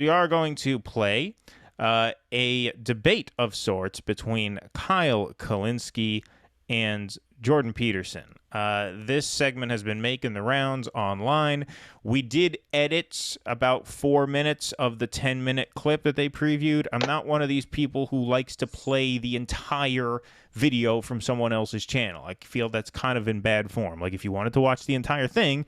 We are going to play a debate of sorts between Kyle Kulinski and Jordan Peterson. This segment has been making the rounds online. We did edit about 4 minutes of the 10-minute clip that they previewed. I'm not one of these people who likes to play the entire video from someone else's channel. I feel that's kind of in bad form. Like, if you wanted to watch the entire thing,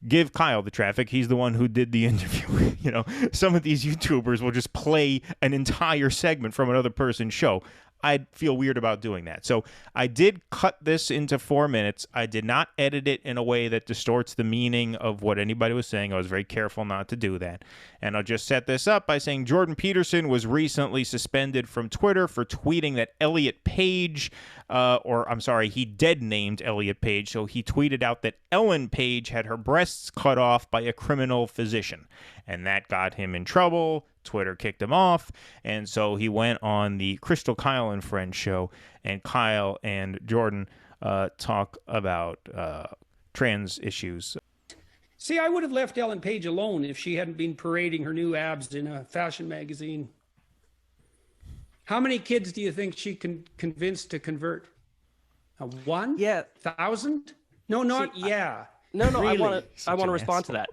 give Kyle the traffic. He's the one who did the interview. You know, some of these YouTubers will just play an entire segment from another person's show. I'd feel weird about doing that. So I did cut this into 4 minutes. I did not edit it in a way that distorts the meaning of what anybody was saying. I was very careful not to do that. And I'll just set this up by saying Jordan Peterson was recently suspended from Twitter for tweeting that Elliot Page, he dead-named Elliot Page. So he tweeted out that Ellen Page had her breasts cut off by a criminal physician. And that got him in trouble. Twitter kicked him off, and so he went on the Krystal, Kyle and Friends show, and Kyle and Jordan talk about trans issues. See, I would have left Ellen Page alone if she hadn't been parading her new abs in a fashion magazine. How many kids do you think she can convince to convert? One? Yeah. 1,000? No, not, See, yeah. No, really? I want to respond to that.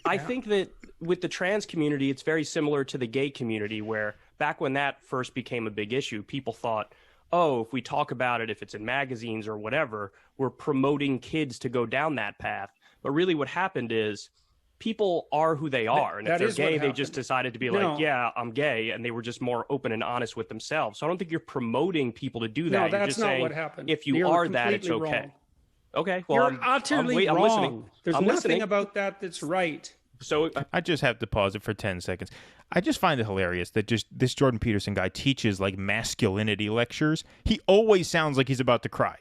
I think that with the trans community, it's very similar to the gay community, where back when that first became a big issue, people thought, oh, if we talk about it, if it's in magazines or whatever, we're promoting kids to go down that path. But really what happened is people are who they are. And if they're gay, they just decided to be like, yeah, I'm gay. And they were just more open and honest with themselves. So I don't think you're promoting people to do that. No, you're that's just not saying, what happened. if you are that, it's okay. Wrong. Okay, well, you're utterly I'm wrong. listening. There's I'm nothing listening. about that that's right. So I just have to pause it for 10 seconds. I just find it hilarious that just this Jordan Peterson guy teaches like masculinity lectures. He always sounds like he's about to cry.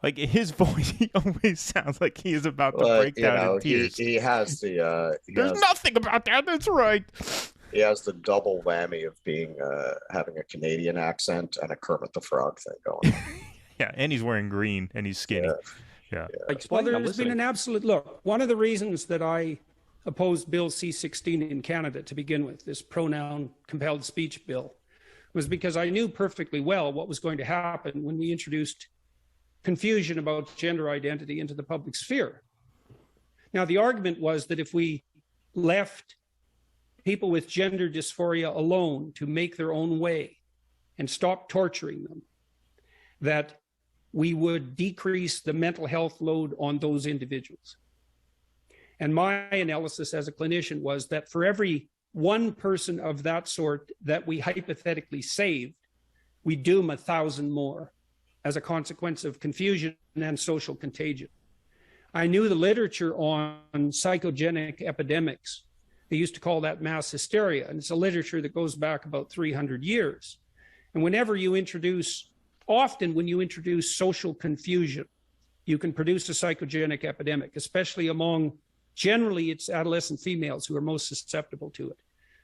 Like his voice, he always sounds like he is about to break down in tears. He has the. There's nothing about that that's right. He has the double whammy of being having a Canadian accent and a Kermit the Frog thing going on. Yeah, and he's wearing green and he's skinny. Yeah. Well, there's been an absolute look. One of the reasons that I opposed Bill C-16 in Canada to begin with, this pronoun compelled speech bill, was because I knew perfectly well what was going to happen when we introduced confusion about gender identity into the public sphere. Now, the argument was that if we left people with gender dysphoria alone to make their own way and stop torturing them, that we would decrease the mental health load on those individuals. And my analysis as a clinician was that for every one person of that sort that we hypothetically saved, we doom 1,000 more as a consequence of confusion and social contagion. I knew the literature on psychogenic epidemics. They used to call that mass hysteria, and it's a literature that goes back about 300 years. And often when you introduce social confusion, you can produce a psychogenic epidemic, especially among, generally it's adolescent females who are most susceptible to it.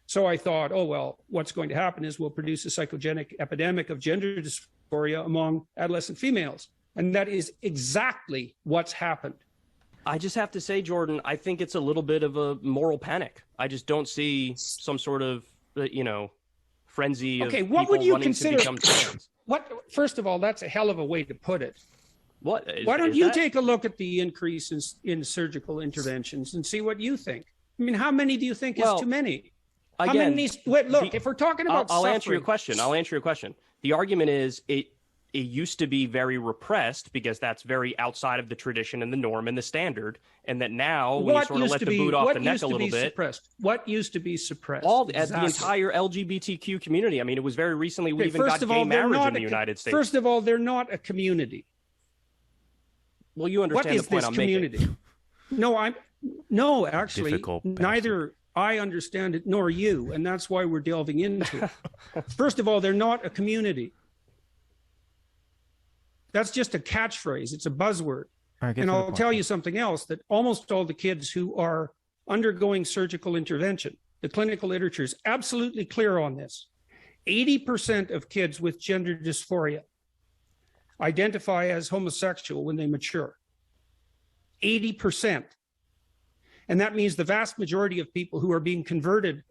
So I thought, oh, well, what's going to happen is we'll produce a psychogenic epidemic of gender dysphoria among adolescent females. And that is exactly what's happened. I just have to say, Jordan, I think it's a little bit of a moral panic. I just don't see some sort of, frenzy of people what would you wanting consider, to become trans. First of all, that's a hell of a way to put it. Why don't you take a look at the increase in surgical interventions and see what you think? I mean, how many do you think is too many? Again, if we're talking about I'll suffering, answer your question. The argument is it used to be very repressed because that's very outside of the tradition and the norm and the standard, and that now when you sort of let the boot off the neck a little bit. What used to be suppressed? The entire LGBTQ community. I mean, it was very recently we even got gay marriage in the United States. First of all, they're not a community. Well, you understand the point I'm making. No, actually, neither I understand it nor you, and that's why we're delving into it. First of all, they're not a community. That's just a catchphrase. It's a buzzword. And I'll tell you something else, that almost all the kids who are undergoing surgical intervention, the clinical literature is absolutely clear on this. 80% of kids with gender dysphoria identify as homosexual when they mature. 80%. And that means the vast majority of people who are being converted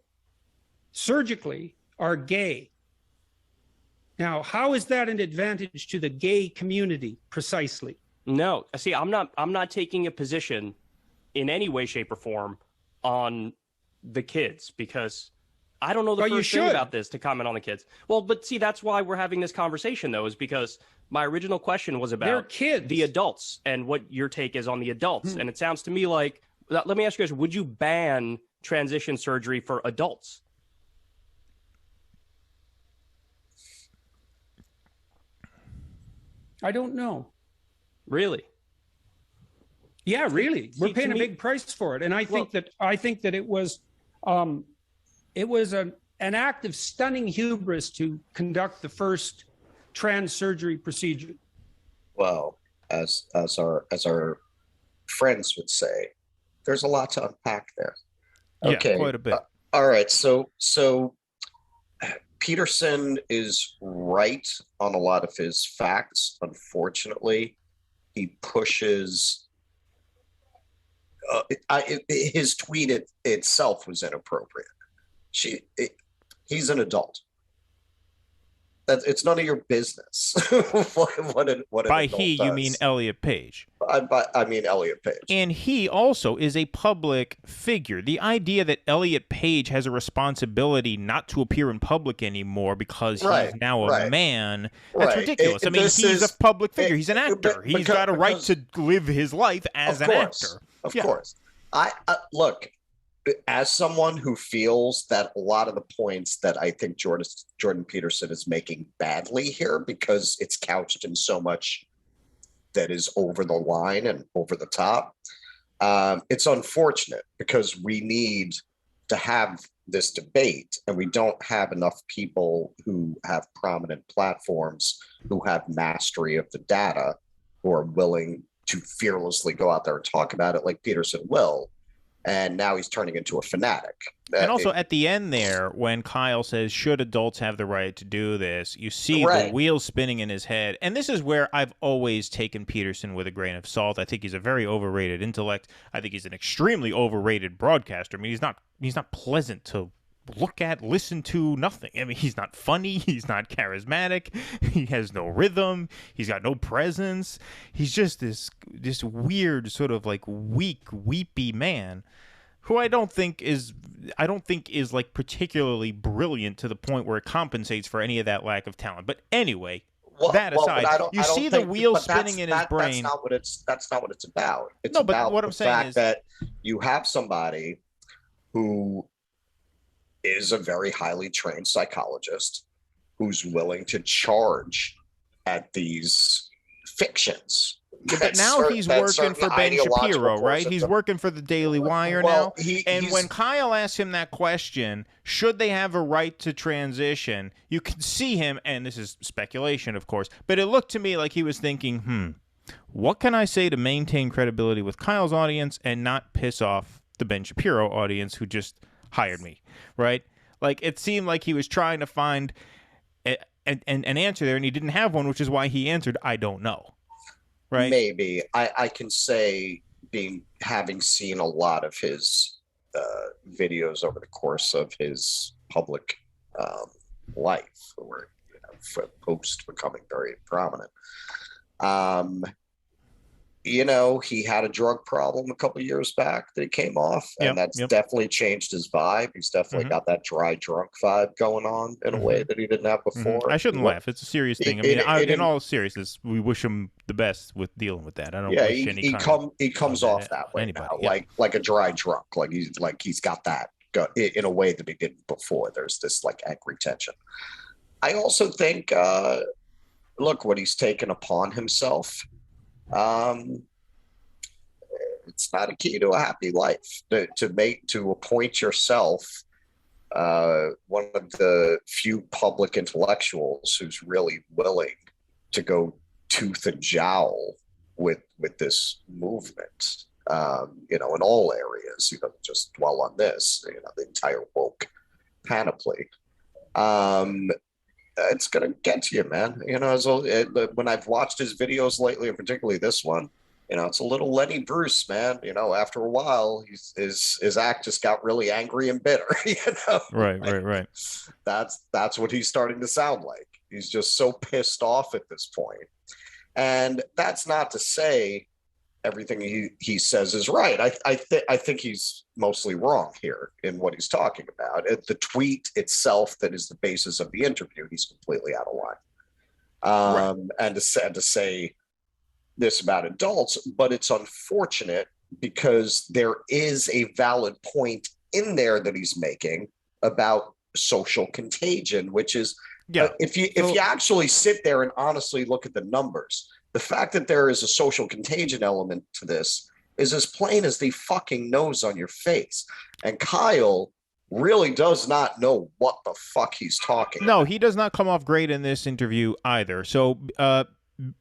surgically are gay. Now, how is that an advantage to the gay community precisely? No, see, I'm not taking a position in any way, shape, or form on the kids, because I don't know the first thing about this to comment on the kids. Well, but see, that's why we're having this conversation, though, is because my original question was about the adults and what your take is on the adults. And it sounds to me like, let me ask you guys, would you ban transition surgery for adults? I don't know. Really? Yeah, really. We're paying a big price for it. And I think that it was an act of stunning hubris to conduct the first trans surgery procedure. Well, as our friends would say, there's a lot to unpack there. Okay, yeah, quite a bit. All right, so Peterson is right on a lot of his facts. Unfortunately, he pushes. His tweet itself was inappropriate. He's an adult. It's none of your business. what By he, does. You mean Elliot Page. I mean Elliot Page. And he also is a public figure. The idea that Elliot Page has a responsibility not to appear in public anymore because he's now a man, that's ridiculous. I mean, he's a public figure. He's an actor. He's got a right to live his life as an actor. Of course. I look, as someone who feels that a lot of the points that I think Jordan Peterson is making badly here, because it's couched in so much that is over the line and over the top, it's unfortunate because we need to have this debate, and we don't have enough people who have prominent platforms, who have mastery of the data, who are willing to fearlessly go out there and talk about it like Peterson will. And now he's turning into a fanatic. And also at the end there, when Kyle says, should adults have the right to do this, you see the wheels spinning in his head. And this is where I've always taken Peterson with a grain of salt. I think he's a very overrated intellect. I think he's an extremely overrated broadcaster. I mean, he's not pleasant to look at, listen to, nothing. I mean, he's not funny. He's not charismatic. He has no rhythm. He's got no presence. He's just this weird sort of like weak, weepy man who I don't think is like particularly brilliant to the point where it compensates for any of that lack of talent. But anyway, that aside, you see the wheels spinning in his brain. That's not what it's about. It's about what I'm saying is that you have somebody who is a very highly trained psychologist who's willing to charge at these fictions. But now he's working for Ben Shapiro, right? He's working for the Daily Wire now. And when Kyle asked him that question, should they have a right to transition, you can see him, and this is speculation, of course, but it looked to me like he was thinking, what can I say to maintain credibility with Kyle's audience and not piss off the Ben Shapiro audience who just hired me, right? Like, it seemed like he was trying to find an answer there, and he didn't have one, which is why he answered, I don't know. Right? Maybe. I can say, having seen a lot of his videos over the course of his public life, or post becoming very prominent, he had a drug problem a couple of years back that he came off, and that's definitely changed his vibe. He's definitely got that dry drunk vibe going on in a way that he didn't have before. I shouldn't laugh. It's a serious thing. I mean, in all seriousness, we wish him the best with dealing with that. I don't wish any he comes off that way now, like a dry drunk. He's got that in a way that he didn't before. There's this like angry tension. I also think, look, what he's taken upon himself. It's not a key to a happy life to appoint yourself one of the few public intellectuals who's really willing to go tooth and jowl with this movement, in all areas. You don't just dwell on this, the entire woke panoply. It's gonna get to you, man. When I've watched his videos lately, and particularly this one, It's a little Lenny Bruce, man. After a while, his act just got really angry and bitter. Right. That's what he's starting to sound like. He's just so pissed off at this point. And that's not to say everything he says is right. I think he's mostly wrong here in what he's talking about. The tweet itself that is the basis of the interview, he's completely out of line. Right. And to say this about adults, but it's unfortunate because there is a valid point in there that he's making about social contagion, which is if you actually sit there and honestly look at the numbers, the fact that there is a social contagion element to this is as plain as the fucking nose on your face. And Kyle really does not know what the fuck he's talking about. No, he does not come off great in this interview either. So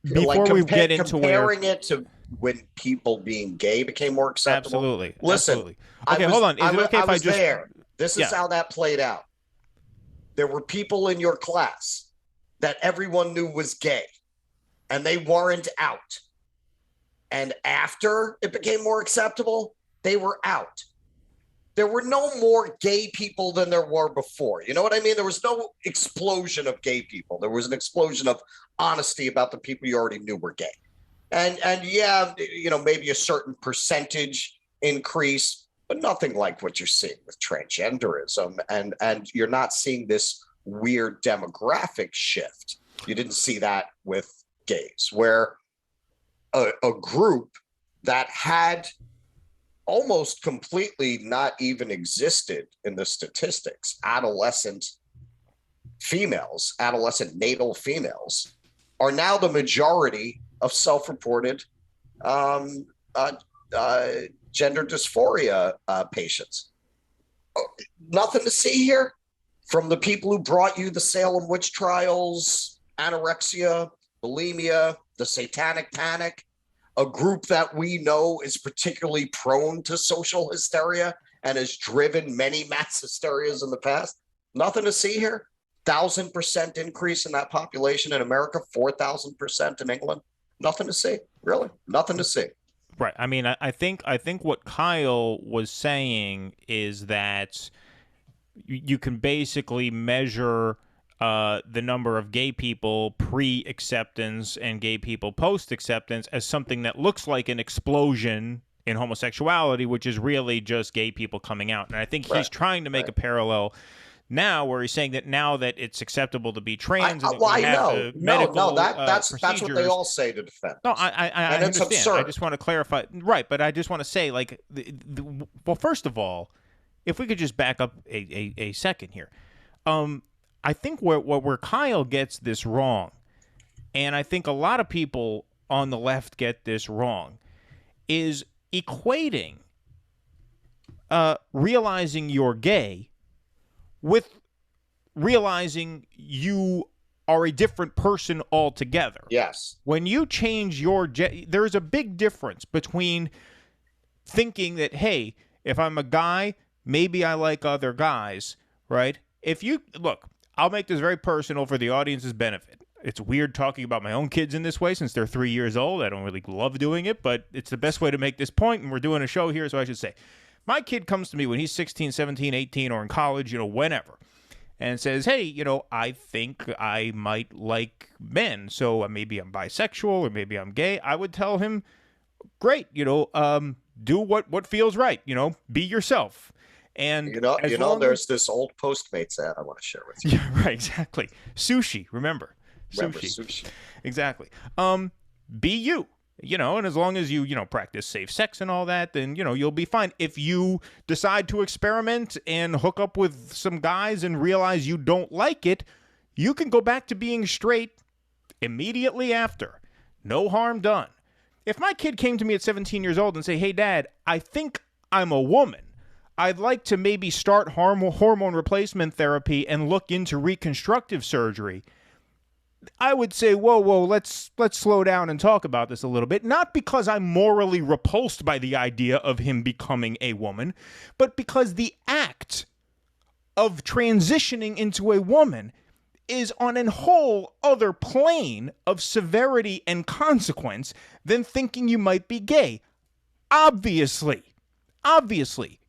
before we get into comparing it to when people being gay became more acceptable. Absolutely. Listen. Absolutely. Okay, hold on. Is it okay if I just there? This is how that played out. There were people in your class that everyone knew was gay, and they weren't out. And after it became more acceptable, they were out. There were no more gay people than there were before. You know what I mean? There was no explosion of gay people. There was an explosion of honesty about the people you already knew were gay. And yeah, maybe a certain percentage increase, but nothing like what you're seeing with transgenderism. And you're not seeing this weird demographic shift. You didn't see that with gays, where a group that had almost completely not even existed in the statistics, adolescent natal females, are now the majority of self-reported gender dysphoria patients. Nothing to see here from the people who brought you the Salem witch trials, anorexia, bulimia, the Satanic Panic, a group that we know is particularly prone to social hysteria and has driven many mass hysterias in the past. Nothing to see here. 1,000% increase in that population in America, 4,000% in England. Nothing to see, really. Nothing to see. Right. I mean, I think what Kyle was saying is that you can basically measure the number of gay people pre-acceptance and gay people post-acceptance as something that looks like an explosion in homosexuality, which is really just gay people coming out. And I think he's trying to make a parallel now where he's saying that now that it's acceptable to be trans, that's what they all say to defend. No, I understand. Absurd. I just want to clarify. Right, but I just want to say, like, well, first of all, if we could just back up a second here. I think where Kyle gets this wrong, and I think a lot of people on the left get this wrong, is equating realizing you're gay with realizing you are a different person altogether. Yes. When you change there's a big difference between thinking that, hey, if I'm a guy, maybe I like other guys, right? Look, I'll make this very personal for the audience's benefit. It's weird talking about my own kids in this way since they're 3 years old. I don't really love doing it, but it's the best way to make this point, and we're doing a show here, so I should say. My kid comes to me when he's 16, 17, 18, or in college, whenever, and says, hey, I think I might like men, so maybe I'm bisexual or maybe I'm gay. I would tell him, great, do what feels right, be yourself. And there's this old Postmates ad I want to share with you. Yeah, right, exactly. Sushi, remember sushi. Exactly. Be you. And as long as you, practice safe sex and all that, then, you'll be fine. If you decide to experiment and hook up with some guys and realize you don't like it, you can go back to being straight immediately after. No harm done. If my kid came to me at 17 years old and say, hey, Dad, I think I'm a woman. I'd like to maybe start hormone replacement therapy and look into reconstructive surgery. I would say, whoa, let's slow down and talk about this a little bit. Not because I'm morally repulsed by the idea of him becoming a woman, but because the act of transitioning into a woman is on a whole other plane of severity and consequence than thinking you might be gay. Obviously,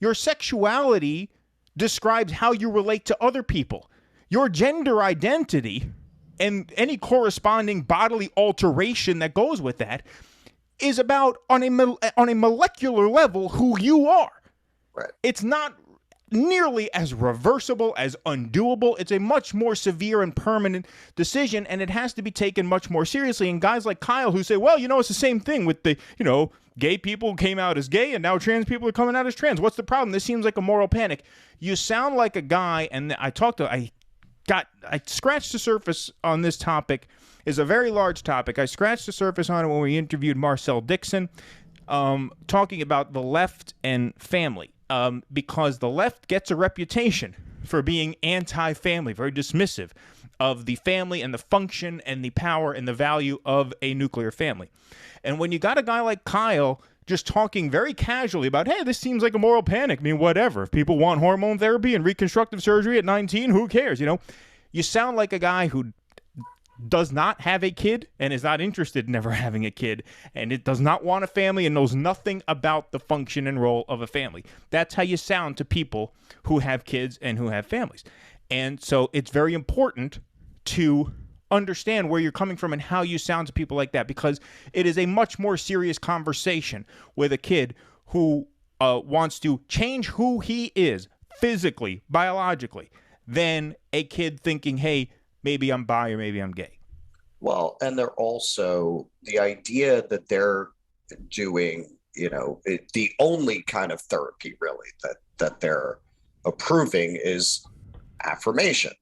your sexuality describes how you relate to other people. Your gender identity and any corresponding bodily alteration that goes with that is about, on a molecular level, who you are. Right. It's not nearly as reversible, as undoable. It's a much more severe and permanent decision, and it has to be taken much more seriously. And guys like Kyle who say, well, it's the same thing with the, gay people came out as gay and now trans people are coming out as trans. What's the problem? This seems like a moral panic. You sound like a guy, and I scratched the surface on this topic. Is a very large topic. I scratched the surface on it when we interviewed Marcel Dixon, talking about the left and family, because the left gets a reputation for being anti-family, very dismissive of the family and the function and the power and the value of a nuclear family. And when you got a guy like Kyle just talking very casually about, hey, this seems like a moral panic. I mean, whatever. If people want hormone therapy and reconstructive surgery at 19, who cares? You sound like a guy who does not have a kid and is not interested in ever having a kid, and it does not want a family and knows nothing about the function and role of a family. That's how you sound to people who have kids and who have families. And so it's very important to understand where you're coming from and how you sound to people like that, because it is a much more serious conversation with a kid who wants to change who he is physically, biologically, than a kid thinking, hey, maybe I'm bi or maybe I'm gay. Well, and they're also, the idea that they're doing, the only kind of therapy really that they're approving is affirmation.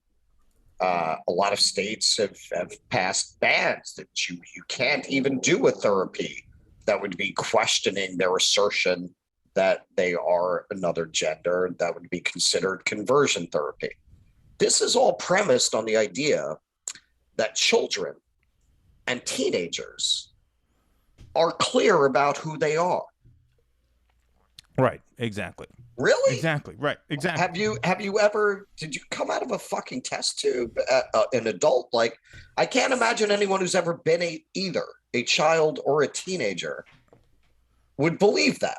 A lot of states have passed bans that you can't even do a therapy that would be questioning their assertion that they are another gender. That would be considered conversion therapy. This is all premised on the idea that children and teenagers are clear about who they are. Right, exactly. Really? Exactly, right, exactly. Did you come out of a fucking test tube, an adult? Like, I can't imagine anyone who's ever been either a child or a teenager would believe that.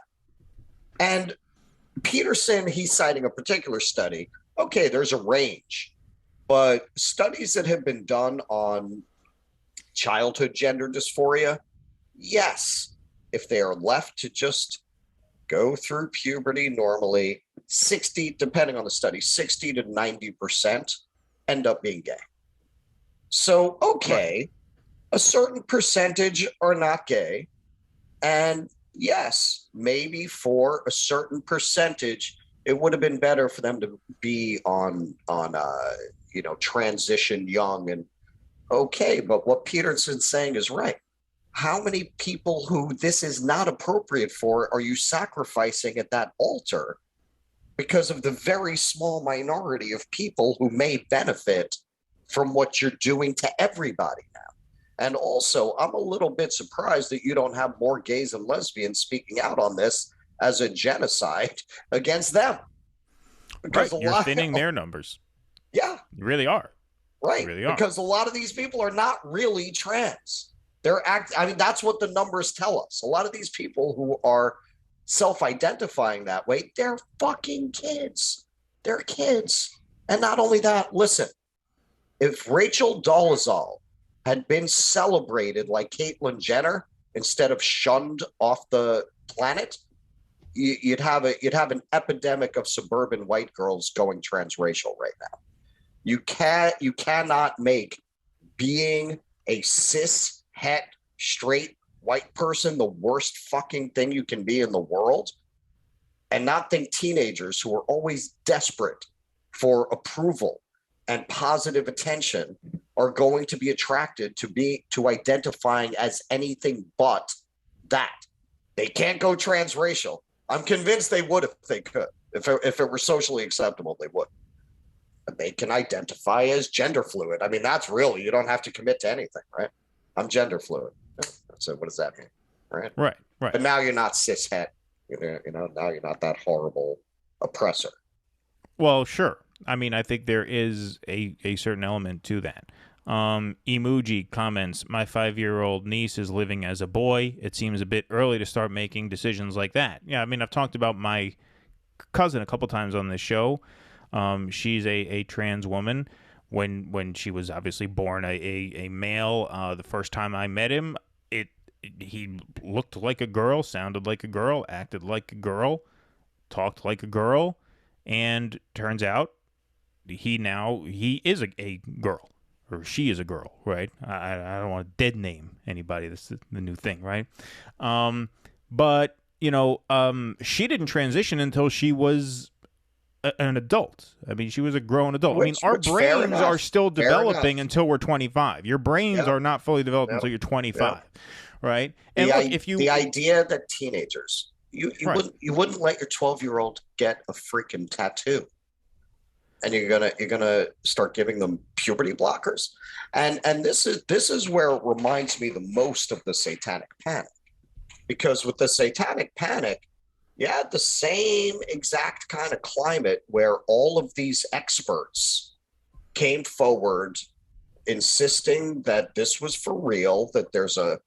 And Peterson, he's citing a particular study. Okay, there's a range, but studies that have been done on childhood gender dysphoria, yes, if they are left to just go through puberty normally, 60, depending on the study, 60 to 90% end up being gay. So, okay, a certain percentage are not gay. And yes, maybe for a certain percentage, it would have been better for them to be on transition young. And okay, but what Peterson's saying is right. How many people who this is not appropriate for are you sacrificing at that altar because of the very small minority of people who may benefit from what you're doing to everybody now? And also, I'm a little bit surprised that you don't have more gays and lesbians speaking out on this as a genocide against them. Because you're thinning their numbers. Yeah. You really are. Right. You really are. Because a lot of these people are not really trans. That's what the numbers tell us. A lot of these people who are self-identifying that way, they're fucking kids. They're kids. And not only that, listen, if Rachel Dolezal had been celebrated like Caitlyn Jenner instead of shunned off the planet, you'd have an epidemic of suburban white girls going transracial right now. You cannot make being a cis het straight white person the worst fucking thing you can be in the world, and not think teenagers who are always desperate for approval and positive attention are going to be attracted to identifying as anything but that. They can't go transracial. I'm convinced they would if they could. If it were socially acceptable, they would. And they can identify as gender fluid. I mean, that's really, you don't have to commit to anything, right? I'm gender fluid. So what does that mean? Right. But now you're not cis het. Now you're not that horrible oppressor. Well, sure. I mean, I think there is a certain element to that. Emoji comments, my 5-year-old niece is living as a boy. It seems a bit early to start making decisions like that. Yeah, I mean, I've talked about my cousin a couple times on this show. She's a trans woman. When she was obviously born a male, the first time I met him, he looked like a girl, sounded like a girl, acted like a girl, talked like a girl, and turns out he is a girl, or she is a girl, right? I don't want to dead name anybody. That's the new thing, right? But she didn't transition until she was an adult. I mean, she was a grown adult. Our brains are still developing until we're 25. Your brains are not fully developed until you're 25, right? And the idea that teenagers, you wouldn't let your 12-year-old get a freaking tattoo, and you're gonna start giving them puberty blockers, and this is where it reminds me the most of the Satanic Panic, because with the Satanic Panic, you had the same exact kind of climate where all of these experts came forward insisting that this was for real, that there's a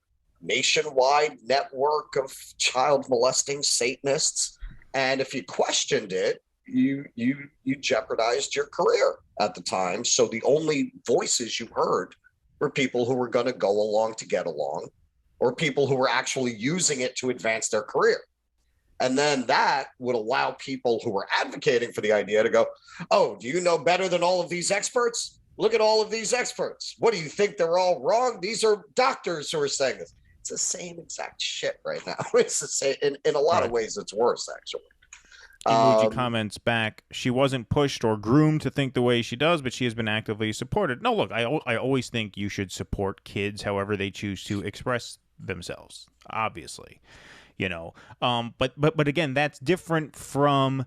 nationwide network of child molesting Satanists, and if you questioned it, you jeopardized your career at the time. So the only voices you heard were people who were going to go along to get along, or people who were actually using it to advance their career. And then that would allow people who were advocating for the idea to go, oh, do you know better than all of these experts? Look at all of these experts. What do you think? They're all wrong? These are doctors who are saying this. It's the same exact shit right now. It's the same. In a lot of ways, it's worse, actually. Emoji comments back, she wasn't pushed or groomed to think the way she does, but she has been actively supported. No, look, I always think you should support kids however they choose to express themselves, obviously. But again, that's different from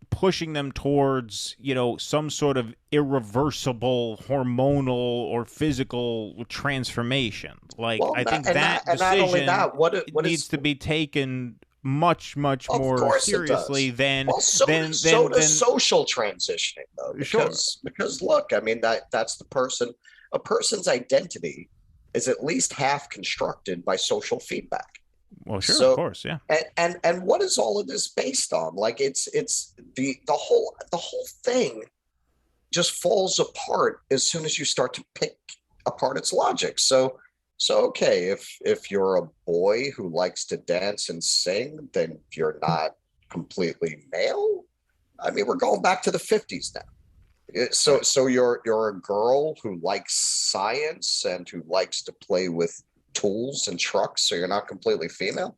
pushing them towards, some sort of irreversible hormonal or physical transformation. Like, I think that decision needs to be taken much more seriously than social transitioning, though, because look, I mean, that's the person. A person's identity is at least half constructed by social feedback. Well, sure, of course, yeah. And what is all of this based on? Like, it's the whole thing just falls apart as soon as you start to pick apart its logic. So okay, if you're a boy who likes to dance and sing, then you're not completely male. I mean, we're going back to the 50s now. So you're a girl who likes science and who likes to play with tools and trucks, so you're not completely female?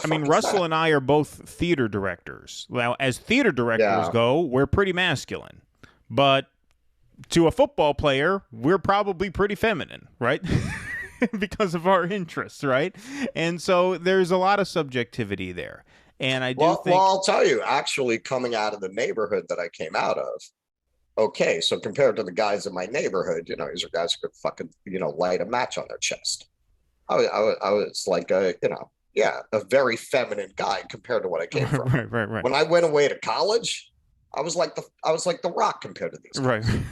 I mean, Russell and I are both theater directors. Well, as theater directors go, we're pretty masculine. But to a football player, we're probably pretty feminine, right? Because of our interests, right? And so there's a lot of subjectivity there. And I do think... Well, I'll tell you, actually, coming out of the neighborhood that I came out of, okay, so compared to the guys in my neighborhood, these are guys who could fucking, light a match on their chest. I was like a very feminine guy compared to what I came from. Right. When I went away to college, I was like the Rock compared to these guys. Right.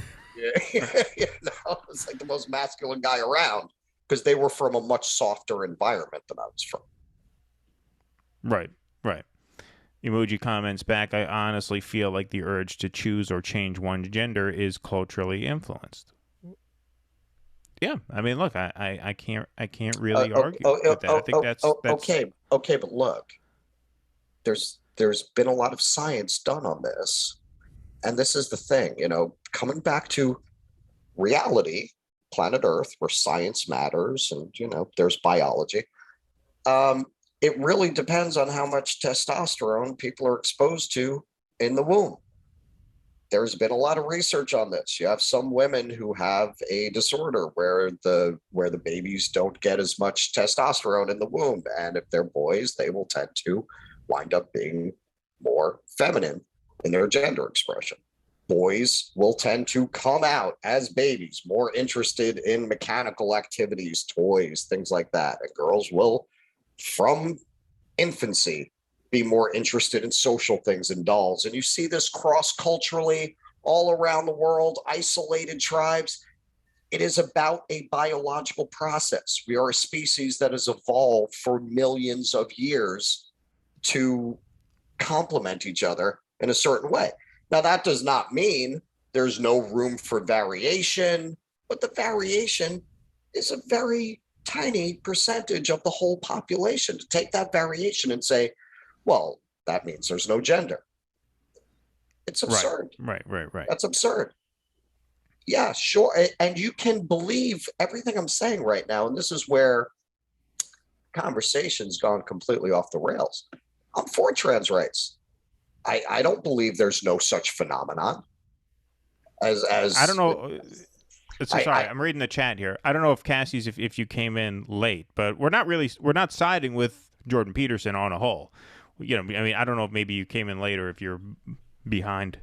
I was like the most masculine guy around because they were from a much softer environment than I was from. Right. Emoji comments back, I honestly feel like the urge to choose or change one's gender is culturally influenced. Yeah, I mean, look, I can't really argue with that. I think that's okay, but look, there's been a lot of science done on this, and this is the thing, coming back to reality, planet Earth, where science matters, and there's biology. It really depends on how much testosterone people are exposed to in the womb. There's been a lot of research on this. You have some women who have a disorder where the babies don't get as much testosterone in the womb. And if they're boys, they will tend to wind up being more feminine in their gender expression. Boys will tend to come out as babies, more interested in mechanical activities, toys, things like that. And girls will, from infancy, be more interested in social things and dolls. And you see this cross-culturally all around the world, isolated tribes. It is about a biological process. We are a species that has evolved for millions of years to complement each other in a certain way. Now, that does not mean there's no room for variation, but the variation is a very tiny percentage of the whole population. To take that variation and say, well, that means there's no gender. It's absurd. Right. That's absurd. Yeah, sure. And you can believe everything I'm saying right now. And this is where conversation's gone completely off the rails. I'm for trans rights. I don't believe there's no such phenomenon as I don't know. I'm reading the chat here. I don't know if Cassie's if you came in late, but we're not siding with Jordan Peterson on a whole. You know, I mean, I don't know if maybe you came in late or if you're behind,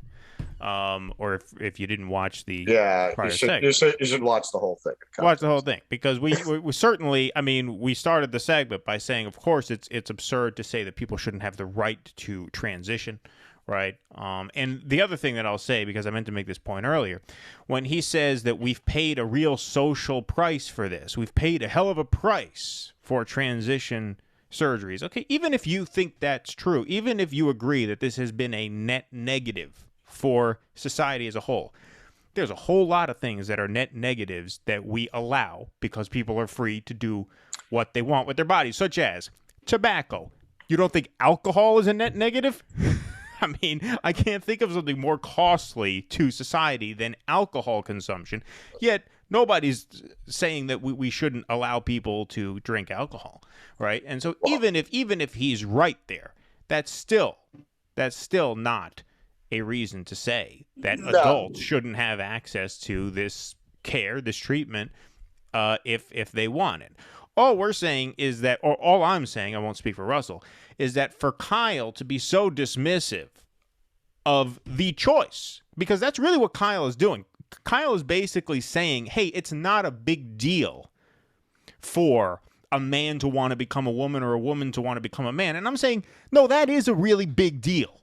or if you didn't watch the prior segment. You should watch the whole thing. Watch the whole thing, because we certainly, I mean, we started the segment by saying, of course, it's absurd to say that people shouldn't have the right to transition, right? And the other thing that I'll say, because I meant to make this point earlier, when he says that we've paid a real social price for this, we've paid a hell of a price for transition surgeries. Okay, even if you think that's true, even if you agree that this has been a net negative for society as a whole, there's a whole lot of things that are net negatives that we allow because people are free to do what they want with their bodies, such as tobacco. You don't think alcohol is a net negative? I mean, I can't think of something more costly to society than alcohol consumption, yet nobody's saying that we shouldn't allow people to drink alcohol, right? And so even if he's right there, that's still not a reason to say that adults shouldn't have access to this care, this treatment, if they want it. All we're saying is that, or all I'm saying, I won't speak for Russell, is that for Kyle to be so dismissive of the choice, because that's really what Kyle is doing. Kyle is basically saying, hey, it's not a big deal for a man to want to become a woman or a woman to want to become a man. And I'm saying, no, that is a really big deal.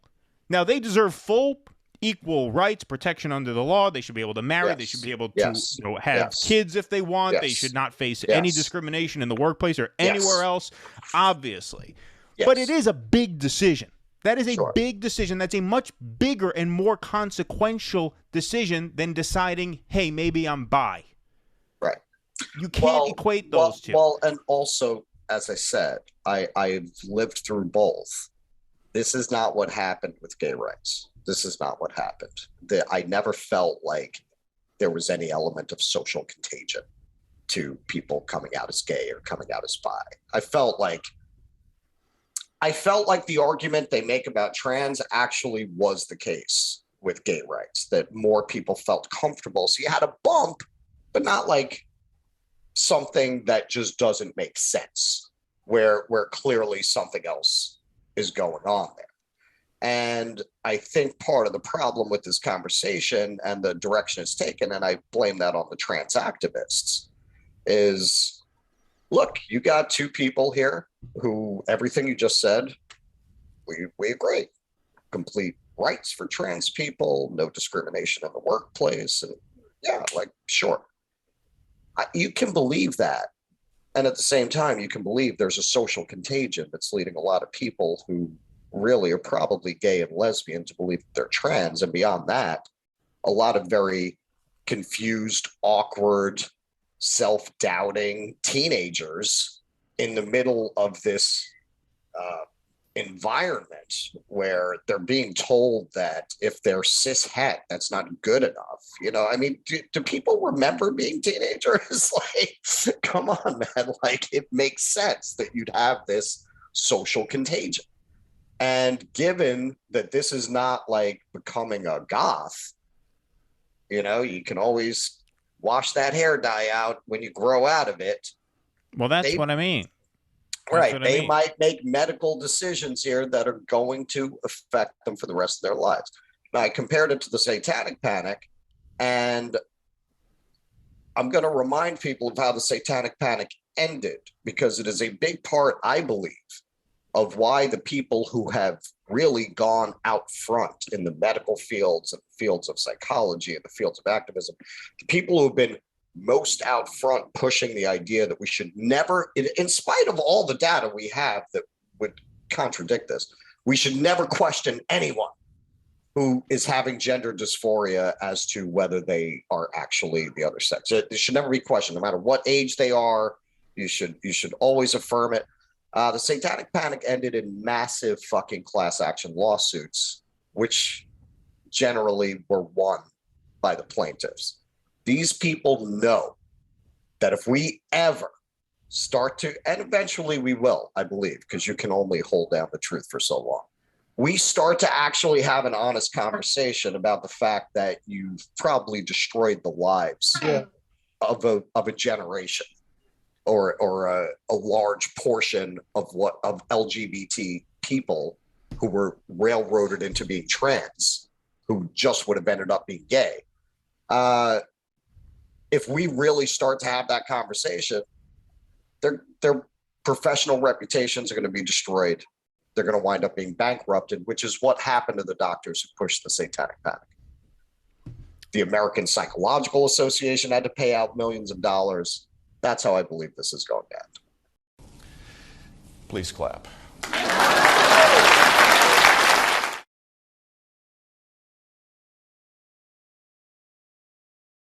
Now, they deserve full, equal rights, protection under the law. They should be able to marry. Yes. They should be able to have kids if they want. Yes. They should not face any discrimination in the workplace or anywhere else, obviously. Yes. But it is a big decision. That is a big decision. That's a much bigger and more consequential decision than deciding, hey, maybe I'm bi. Right. You can't equate those two. Well, and also, as I said, I've lived through both. This is not what happened with gay rights. This is not what happened. I never felt like there was any element of social contagion to people coming out as gay or coming out as bi. I felt like the argument they make about trans actually was the case with gay rights, that more people felt comfortable. So you had a bump, but not like something that just doesn't make sense, where clearly something else is going on there. And I think part of the problem with this conversation and the direction it's taken, and I blame that on the trans activists, is, look, you got two people here who everything you just said, we agree. Complete rights for trans people, no discrimination in the workplace. And yeah, like, sure. You can believe that. And at the same time, you can believe there's a social contagion that's leading a lot of people who really are probably gay and lesbian to believe that they're trans. And beyond that, a lot of very confused, awkward, self-doubting teenagers in the middle of this environment where they're being told that if they're cis het, that's not good enough. You know, I mean, do people remember being teenagers? Like, come on, man. Like, it makes sense that you'd have this social contagion. And given that this is not like becoming a goth, you know, you can always wash that hair dye out when you grow out of it. Well, that's what I mean. Right. They might make medical decisions here that are going to affect them for the rest of their lives. Now, I compared it to the Satanic Panic, and I'm going to remind people of how the Satanic Panic ended, because it is a big part, I believe, of why the people who have really gone out front in the medical fields and fields of psychology and the fields of activism, the people who have been most out front pushing the idea that we should never, in spite of all the data we have that would contradict this, we should never question anyone who is having gender dysphoria as to whether they are actually the other sex. It should never be questioned, no matter what age they are. You should always affirm it. The Satanic Panic ended in massive fucking class action lawsuits, which generally were won by the plaintiffs. These people know that if we ever start to, and eventually we will, I believe, because you can only hold down the truth for so long. We start to actually have an honest conversation about the fact that you've probably destroyed the lives of a generation or a large portion of LGBT people who were railroaded into being trans, who just would have ended up being gay. If we really start to have that conversation, their professional reputations are going to be destroyed. They're going to wind up being bankrupted, which is what happened to the doctors who pushed the Satanic Panic. The American Psychological Association had to pay out millions of dollars. That's how I believe this is going to end. Please clap.